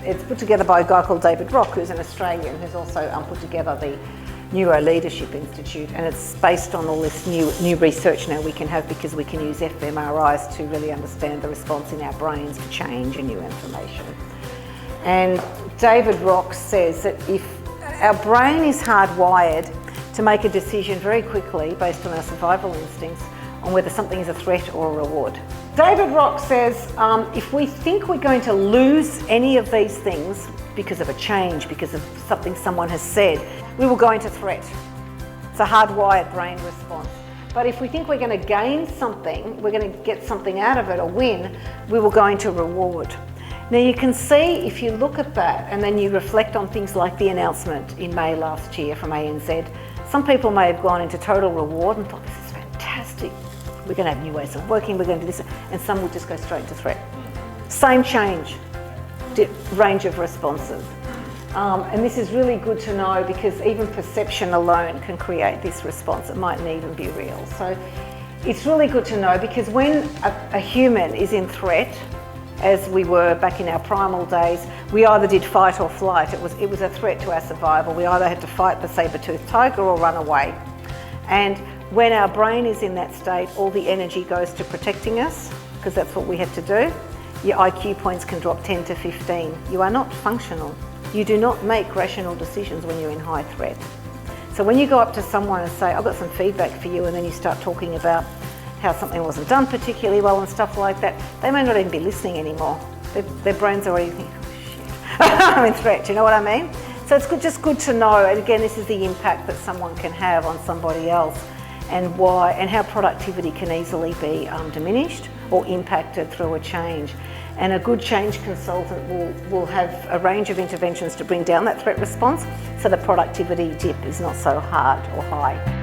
It's put together by a guy called David Rock, who's an Australian, who's also put together the Neuro Leadership Institute, and it's based on all this new research now we can have, because we can use fMRIs to really understand the response in our brains to change and new information. And David Rock says that if our brain is hardwired to make a decision very quickly based on our survival instincts on whether something is a threat or a reward. David Rock says if we think we're going to lose any of these things because of a change, because of something someone has said, we will go into threat. It's a hardwired brain response. But if we think we're going to gain something, we're going to get something out of it or win, we will go into reward. Now you can see, if you look at that and then you reflect on things like the announcement in May last year from ANZ, some people may have gone into total reward and thought, this is fantastic. We're going to have new ways of working, we're going to do this, and some will just go straight to threat. Same change, range of responses. And this is really good to know, because even perception alone can create this response. It mightn't even be real. So it's really good to know, because when a human is in threat, as we were back in our primal days, we either did fight or flight. It was a threat to our survival. We either had to fight the saber-toothed tiger or run away. And when our brain is in that state, all the energy goes to protecting us, because that's what we have to do. Your IQ points can drop 10 to 15. You are not functional. You do not make rational decisions when you're in high threat. So when you go up to someone and say, I've got some feedback for you, and then you start talking about how something wasn't done particularly well and stuff like that, they may not even be listening anymore. Their brain's already thinking, oh shit, I'm in threat, you know what I mean? So it's just good to know, and again, this is the impact that someone can have on somebody else, and why, and how productivity can easily be diminished or impacted through a change. And a good change consultant will have a range of interventions to bring down that threat response, so the productivity dip is not so hard or high.